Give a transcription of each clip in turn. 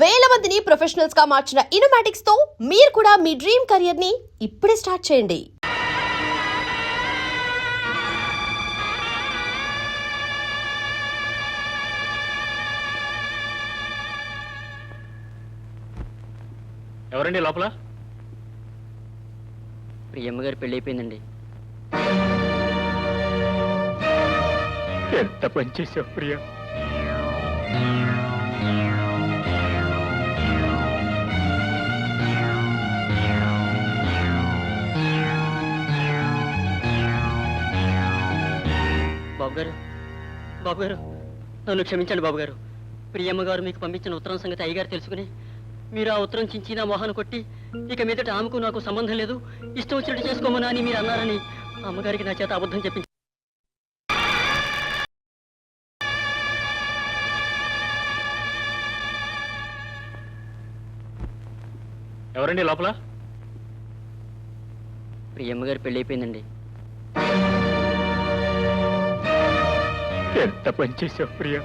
వేల మందిని ప్రొఫెషనల్స్ గా మార్చిన ఇనోమాటిక్స్ తో మీరు కూడా మీ డ్రీమ్ కెరియర్ ని ఇప్పుడే స్టార్ట్ చేయండి. ఎవరండి లోపల? ప్రియమ్మ గారి పెళ్లి అయిపోయిందండి. ఎంత పనిచేసావు ప్రియ. బాబు గారు నన్ను క్షమించండి బాబు గారు. ప్రియమ్మ గారు మీకు పంపించిన ఉత్తరం సంగతి అయ్యగారు తెలుసుకుని మీరు ఆ ఉత్తరం చించి నా మొహాన్ని కొట్టి ఇక మీదట ఆమెకు నాకు సంబంధం లేదు, ఇష్టం వచ్చినట్టు చేసుకోమని అని మీరు అన్నారని అమ్మగారికి నా చేత అబద్ధం చెప్పించారు. ఎవరండి లోపల? ప్రియమ్మ గారి పెళ్లి అయిపోయిందండి. ఎంత పనిచేసావు ప్రియ.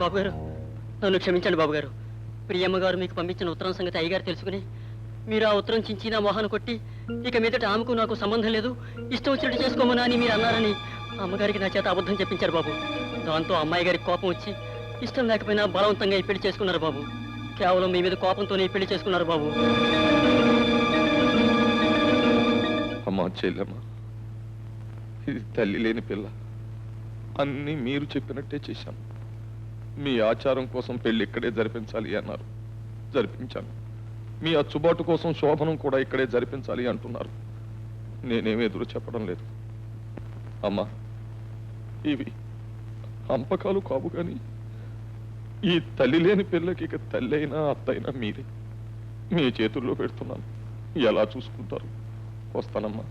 బాబు గారు నన్ను క్షమించండి బాబు గారు. ప్రియమ్మ గారు మీకు పంపించిన ఉత్తరం సంగతి అయ్యగారు తెలుసుకుని మీరు ఆ ఉత్తరం చించి నా మొహాన్ని కొట్టి ఇక మీదట ఆమెకు నాకు సంబంధం లేదు, ఇష్టం వచ్చినట్టు చేసుకోమని అని మీరు అన్నారని అమ్మగారికి నా చేత అబద్ధం చెప్పించారు బాబు. దాంతో అమ్మాయి గారికి కోపం వచ్చి ఇష్టం లేకపోయినా బలవంతంగా ఈ పెళ్లి చేసుకున్నారు బాబు. కేవలం మీ మీద కోపంతోనే ఈ పెళ్లి చేసుకున్నారు బాబు. అమ్మా చెల్లెమ్మ, ఇది తల్లి లేని పిల్ల. అన్నీ మీరు చెప్పినట్టే చేశాను. మీ ఆచారం కోసం పెళ్లి ఇక్కడే జరిపించాలి అన్నారు, జరిపించాను. మీ అచ్చుబాటు కోసం శోభనం కూడా ఇక్కడే జరిపించాలి అంటున్నారు. నేనేమి ఎదురు చెప్పడం లేదు. అమ్మా, ఇవి అంపకాలు కావు కానీ ఈ తల్లి లేని పిల్లకి ఇక తల్లి అయినా అత్తైనా మీరే. మీ చేతుల్లో పెడుతున్నాను, ఎలా చూసుకుంటారు. వస్తానమ్మా,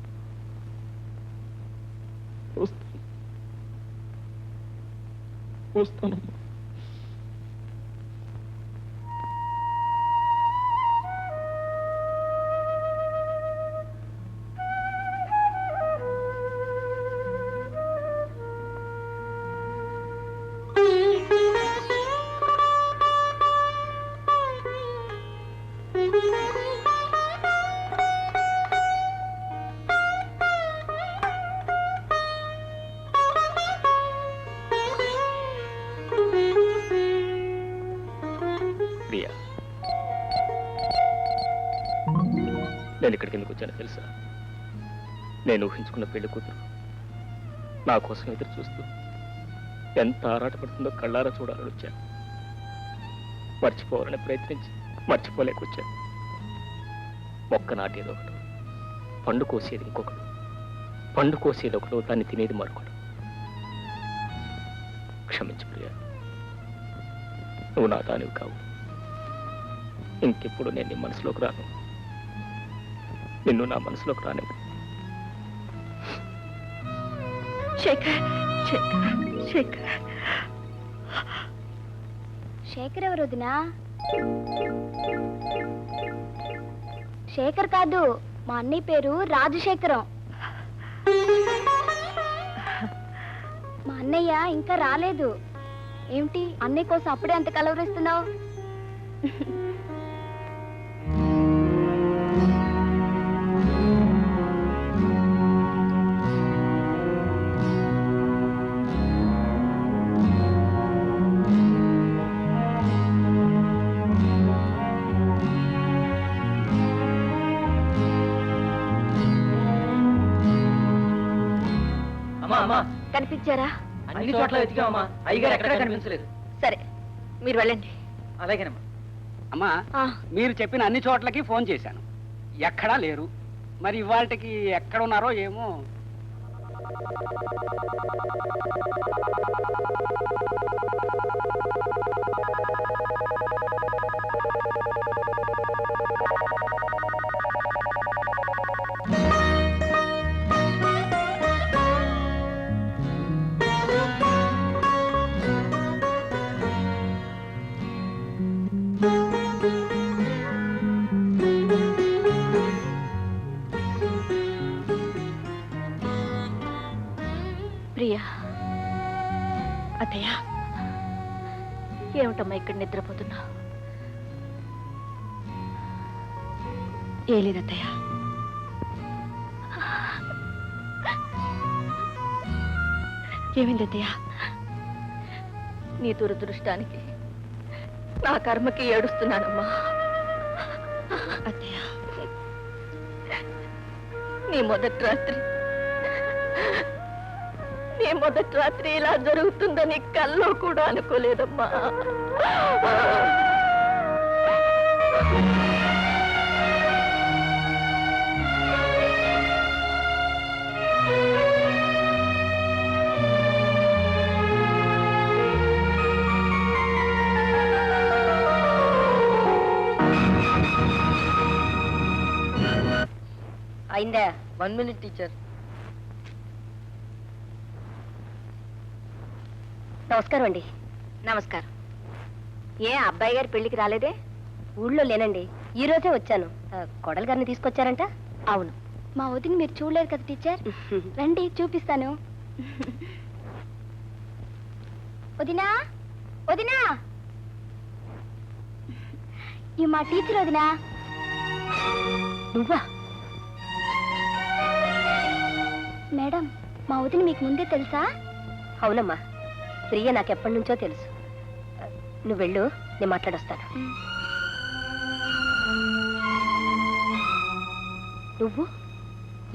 వస్తానమ్మా. నేను ఇక్కడికి ఎందుకు వచ్చానో తెలుసా? నేను ఊహించుకున్న పెళ్లి కూతురు నా కోసం ఎదురు చూస్తూ ఎంత ఆరాటపడుతుందో కళ్ళారా చూడాలని వచ్చాను. మర్చిపోవాలని ప్రయత్నించి మర్చిపోలేకొచ్చాను. మొక్క నాటేది ఒకడు, పండు కోసేది ఇంకొకడు, పండు కోసేది ఒకడు, దాన్ని తినేది మరొకడు. క్షమించు ప్రియ, నువ్వు నా దానివి కావు. ఇంకెప్పుడు నేను నీ మనసులోకి రాను, నిన్ను నా మనసులోకి రాను. శేఖర్ ఎవరు వదినా? శేఖర్ కాదు, మా అన్నయ్య పేరు రాజశేఖరం. మా అన్నయ్య ఇంకా రాలేదు. ఏమిటి అన్నయ్య కోసం అప్పుడే అంత కలవరిస్తున్నావు? కనిపించారా? అన్ని చోట్ల వెతికామమ్మా, అయ్యగారు ఎక్కడా కనిపించలేదు. సరే, మీరు వెళ్ళండి. అలాగేనమ్మా. అమ్మా, మీరు చెప్పిన అన్ని చోట్లకి ఫోన్ చేశాను, ఎక్కడా లేరు. మరి ఇవాళకి ఎక్కడ ఉన్నారో ఏమో. ఏమిటమ్మా ఇక్కడ నిద్రపోతున్నా? ఏ లేదత్తయ్య. ఏమైంది అత్తయ్య? నీ దురదృష్టానికి నా కర్మకి ఏడుస్తున్నానమ్మా. అత్తయ్య, నీ మొదటి రాత్రి ఇలా జరుగుతుందని కల్లో కూడా అనుకోలేదమ్మా. అయిందా? 1 minute టీచర్. నమస్కారం అండి. నమస్కారం. ఏ అబ్బాయి గారి పెళ్లికి రాలేదే? ఊళ్ళో లేనండి, ఈ రోజే వచ్చాను. కొడలు గారిని తీసుకొచ్చారంట? అవును. మా వదిని మీరు చూడలేదు కదా టీచర్? రండి చూపిస్తాను. వదినా, వదినా, ఈ మా టీచర్ వదినా. నువ్వా? మేడం, మా వదిని మీకు ముందే తెలుసా? అవునమ్మా, ప్రియ నాకెప్పటి నుంచో తెలుసు. నువ్వు వెళ్ళు, నేను మాట్లాడొస్తాను. నువ్వు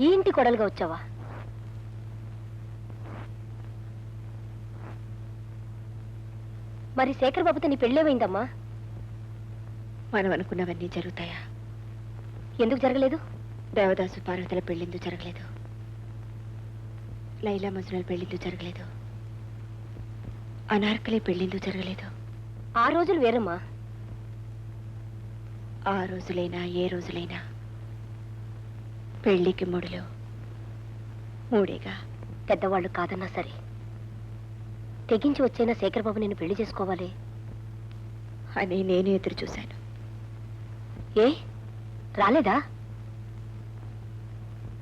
ఈ ఇంటి కొడలుగా వచ్చావా? మరి శేఖర్ బాబుతో నీ పెళ్ళేమైందమ్మా? మనం అనుకున్నవన్నీ జరుగుతాయా? ఎందుకు జరగలేదు? దేవదాసు పార్వతుల పెళ్ళిందు జరగలేదు, లైలా మజ్నుల పెళ్ళిందు జరగలేదు, అనార్కలి పెళ్ళిందు జరగలేదు. ఆ రోజులు వేరమ్మా. ఆ రోజులైనా ఏ రోజులైనా పెళ్లికి ముడిలో మూడేగా. పెద్దవాళ్ళు కాదన్నా సరే తెగించి వచ్చైనా శేఖర్ బాబు నేను పెళ్లి చేసుకోవాలి అని నేను ఎదురు చూశాను. ఏ రాలేదా?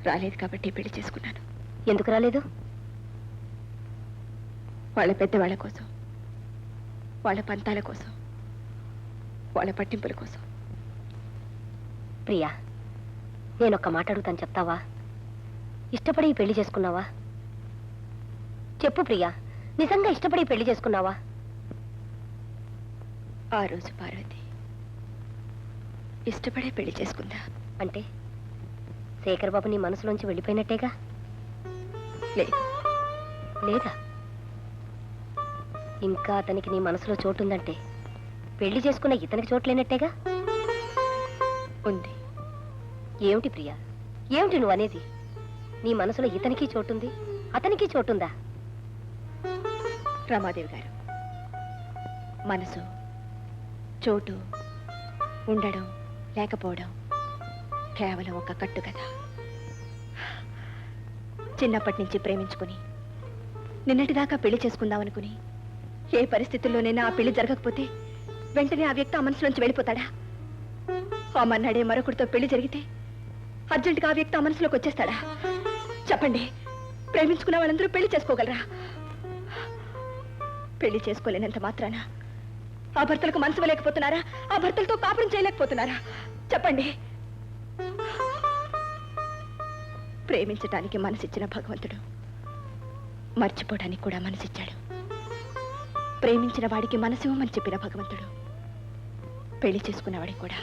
రాలేదు కాబట్టి పెళ్లి చేసుకున్నాను. ఎందుకు రాలేదు? వాళ్ళ పెద్దవాళ్ళ కోసం, వాళ్ళ పంతాల కోసం, వాళ్ళ పట్టింపుల కోసం. ప్రియా, నేనొక్క మాట అడుగుతాను, చెప్తావా? ఇష్టపడి ఈ పెళ్లి చేసుకున్నావా? చెప్పు ప్రియా, నిజంగా ఇష్టపడి ఈ పెళ్లి చేసుకున్నావా? ఆ రోజు పార్వతి ఇష్టపడే పెళ్లి చేసుకుందా. అంటే శేఖర్ బాబు నీ మనసులోంచి వెళ్ళిపోయినట్టేగా? లేదు. లేదా? ఇంకా అతనికి నీ మనసులో చోటుందంటే పెళ్లి చేసుకున్న ఇతనికి చోటు లేనట్టేగా? ఉంది. ఏమిటి ప్రియా, ఏమిటి నువ్వు అనేది? నీ మనసులో ఇతనికి చోటుంది, అతనికి చోటుందా? రమాదేవి గారు, మనసు, చోటు, ఉండడం లేకపోవడం కేవలం ఒక కట్టు కదా. చిన్నప్పటి నుంచి ప్రేమించుకుని నిన్నటిదాకా పెళ్లి చేసుకుందామనుకుని ఏ పరిస్థితుల్లోనైనా ఆ పెళ్లి జరగకపోతే వెంటనే ఆ వ్యక్తి ఆ మనసులోంచి వెళ్ళిపోతాడా? ఆ మన్నాడే మరొకరితో పెళ్లి జరిగితే అర్జెంటుగా ఆ వ్యక్తి ఆ మనసులోకి వచ్చేస్తాడా? చెప్పండి, ప్రేమించుకున్న వాళ్ళందరూ పెళ్లి చేసుకోగలరా? పెళ్లి చేసుకోలేనంత మాత్రాన ఆ భర్తలకు మనసు ఇవ్వలేకపోతున్నారా? ఆ భర్తలతో కాపురం చేయలేకపోతున్నారా? చెప్పండి. ప్రేమించటానికి మనసిచ్చిన భగవంతుడు మర్చిపోవడానికి కూడా మనసిచ్చాడు. ప్రేమించిన వాడికి మనసివ్వమని చెప్పిన భగవంతుడు పెళ్లి చేసుకున్న వాడికి కూడా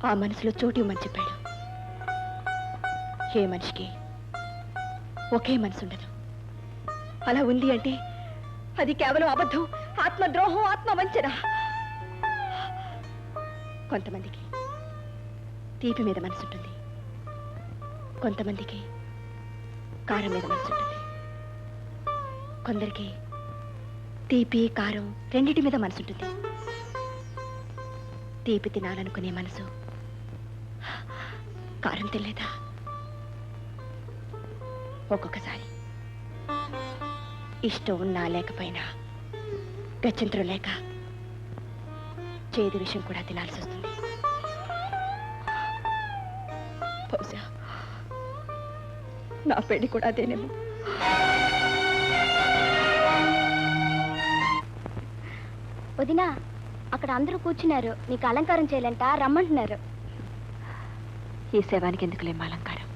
ఆ మనసులో చోటు ఇవ్వమని చెప్పాడు. ఏ మనిషికి ఒకే మనసు ఉండదు. అలా ఉంది అంటే అది కేవలం అబద్ధం, ఆత్మద్రోహం, ఆత్మవంచన. కొంతమందికి తీపి మీద మనసు ఉంటుంది, కొంతమందికి కారం మీద మనసు ఉంటుంది, కొందరికి తీపి కారం రెండిటి మీద మనసు ఉంటుంది. తీపి తినాలనుకునే మనసు కారం తినలేదా? ఒక్కొక్కసారి ఇష్టం ఉన్నా లేకపోయినా గత్యంతరం లేక చేదు విషయం కూడా తినాల్సి వస్తుంది. బహుశా నా పెళ్లి కూడా అదేనేమో. వదినా అక్కడ అందరూ కూర్చున్నారు, నీకు అలంకారం చేయాలంట, రమ్మంటున్నారు. ఈ శవానికి ఎందుకులేమ్మా అలంకారం?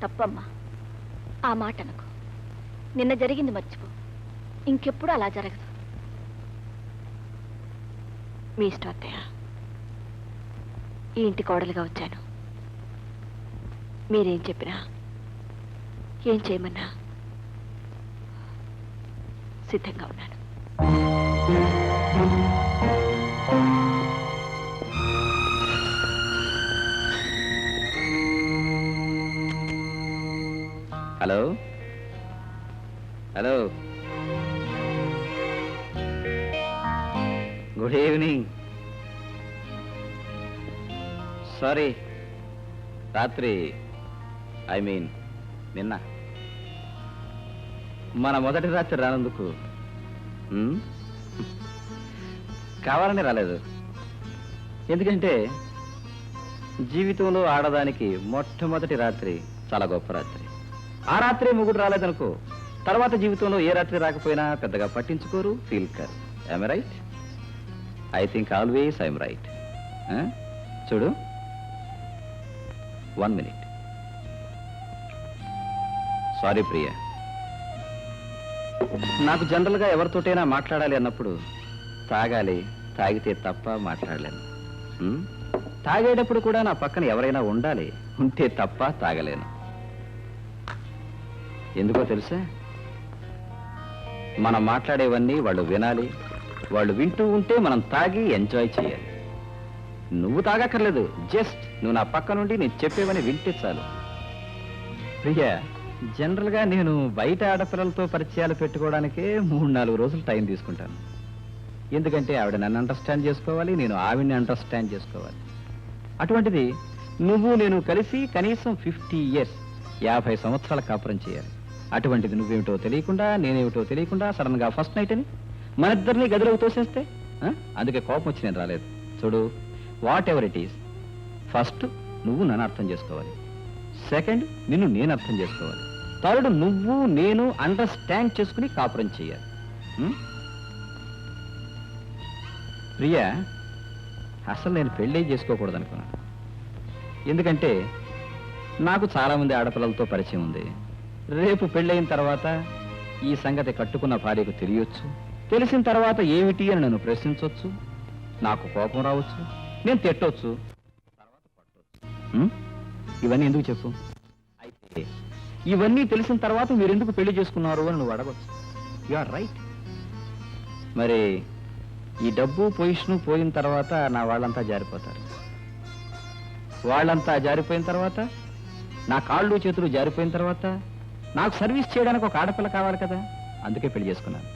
తప్పమ్మా, ఆ మాట అనుకో. నిన్న జరిగింది మర్చిపో, ఇంకెప్పుడు అలా జరగదు. మీ ఇష్టం అత్తయ్య. ఈ ఇంటి కోడలుగా వచ్చాను. మీరేం చెప్పినా, ఏం చేయమన్నా సిద్ధంగా ఉన్నాను. Hello hello, good evening. Sorry, రాత్రి నిన్న మన మొదటి రాత్రి రానందుకు కావాలని రాలేదు. ఎందుకంటే జీవితంలో ఆడదానికి మొట్టమొదటి రాత్రి చాలా గొప్ప రాత్రి. ఆ రాత్రి మొగుడు రాలేదనుకో, తర్వాత జీవితంలో ఏ రాత్రి రాకపోయినా పెద్దగా పట్టించుకోరు, feel car. I'm right? I think always I'm right. చూడు, 1 minute. సారీ ప్రియా, నాకు జనరల్గా ఎవరితోటైనా మాట్లాడాలి అన్నప్పుడు తాగాలి, తాగితే తప్ప మాట్లాడలేను. తాగేటప్పుడు కూడా నా పక్కన ఎవరైనా ఉండాలి, ఉంటే తప్ప తాగలేను. ఎందుకో తెలుసా? మనం మాట్లాడేవన్నీ వాళ్ళు వినాలి, వాళ్ళు వింటూ ఉంటే మనం తాగి ఎంజాయ్ చేయాలి. నువ్వు తాగక్కర్లేదు, జస్ట్ నువ్వు నా పక్క నుండి నేను చెప్పేవని వింటే చాలు. ప్రియా, జనరల్గా నేను బయట ఆడపిల్లలతో పరిచయాలు పెట్టుకోవడానికే 3-4 రోజులు టైం తీసుకుంటాను. ఎందుకంటే ఆవిడ నన్ను అండర్స్టాండ్ చేసుకోవాలి, నేను ఆవిడని అండర్స్టాండ్ చేసుకోవాలి. అటువంటిది నువ్వు నేను కలిసి కనీసం 50 years 50 సంవత్సరాల కాపురం చేయాలి. అటువంటిది నువ్వేమిటో తెలియకుండా, నేనేమిటో తెలియకుండా సడన్ గా ఫస్ట్ నైట్ అని మన ఇద్దరిని గదిలోకి తోసేస్తే అందుకే కోపం వచ్చి నేను రాలేదు. చూడు, what ever it is, first నువ్వు నన్ను అర్థం చేసుకోవాలి, సెకండ్ నిన్ను నేను అర్థం చేసుకోవాలి, థర్డ్ నువ్వు నేను అండర్స్టాండ్ చేసుకుని కాపురం చేయాలి. ప్రియా, అసలు నేను పెళ్ళే చేసుకోకూడదు అనుకున్నాను. ఎందుకంటే నాకు చాలా మంది ఆడపిల్లలతో పరిచయం ఉంది. రేపు పెళ్ళయిన తర్వాత ఈ సంగతి కట్టుకున్న భార్యకు తెలియచ్చు. తెలిసిన తర్వాత ఏమిటి అని నన్ను ప్రశ్నించవచ్చు, నాకు కోపం రావచ్చు, నేను తిట్టవచ్చు, తర్వాత పట్టవచ్చు. ఇవన్నీ ఎందుకు చెప్పు? అయితే ఇవన్నీ తెలిసిన తర్వాత మీరు ఎందుకు పెళ్లి చేసుకున్నారు అని నువ్వు అడగచ్చు. You are right. మరి ఈ డబ్బు పొజిషను పోయిన తర్వాత నా వాళ్ళంతా జారిపోతారు. వాళ్ళంతా జారిపోయిన తర్వాత, నా కాళ్ళు చేతులు జారిపోయిన తర్వాత నాకు సర్వీస్ చేయడానికి ఒక ఆడపిల్ల కావాలి కదా, అందుకే పెళ్లి చేసుకున్నాను.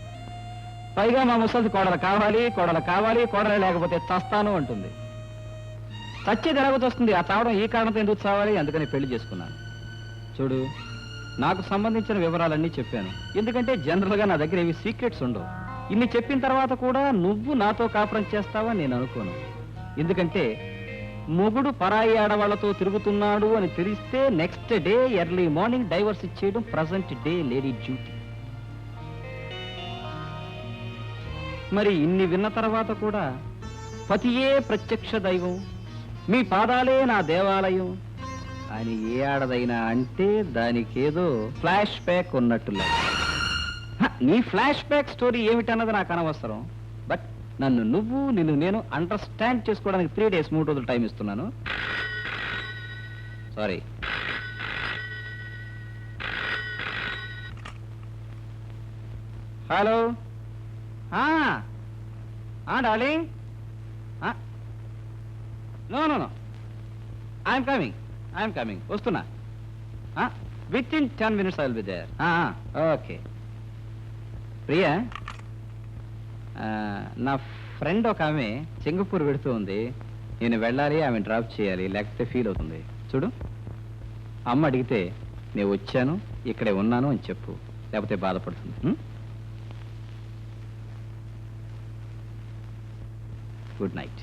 పైగా మా ముసలిది కోడలు కావాలి, కోడలు కావాలి, కోడలు లేకపోతే చస్తాను అంటుంది. చచ్చేది ఎలాగొస్తుంది? ఆ చావడం ఈ కారణంతో ఎందుకు చావాలి? అందుకని పెళ్లి చేసుకున్నాను. చూడు, నాకు సంబంధించిన వివరాలన్నీ చెప్పాను. ఎందుకంటే జనరల్గా నా దగ్గర ఏవి సీక్రెట్స్ ఉండవు. ఇన్ని చెప్పిన తర్వాత కూడా నువ్వు నాతో కాపురం చేస్తావా నేను అనుకోను. ఎందుకంటే మొగుడు పరాయి ఆడవాళ్లతో తిరుగుతున్నాడు అని తెలిస్తే next day early morning divorce ఇచ్చేయడం ప్రజెంట్ డే లేడీ డ్యూటీ. మరి ఇన్ని విన్న తర్వాత కూడా పతియే ప్రత్యక్ష దైవం, మీ పాదాలే నా దేవాలయం అని ఏ ఆడదైనా అంటే దానికేదో ఫ్లాష్ బ్యాక్ ఉన్నట్టులా. నీ ఫ్లాష్ బ్యాక్ స్టోరీ ఏమిటన్నది నాకు అనవసరం. బట్ నన్ను నువ్వు, నిన్ను నేను అండర్స్టాండ్ చేసుకోవడానికి 3 days 3 రోజులు టైం ఇస్తున్నాను. Sorry. Hello, darling. No no no, I'm coming, వస్తున్నా. Within 10 minutes I will be there. Okay. Priya, నా ఫ్రెండ్ ఒక ఆమె సింగపూర్ వెడుతూ ఉంది. నేను వెళ్ళాలి, ఆమె డ్రాప్ చేయాలి, లేకపోతే ఫీల్ అవుతుంది. చూడు, అమ్మ అడిగితే నేను వచ్చాను, ఇక్కడే ఉన్నాను అని చెప్పు, లేకపోతే బాధపడుతుంది. Good night.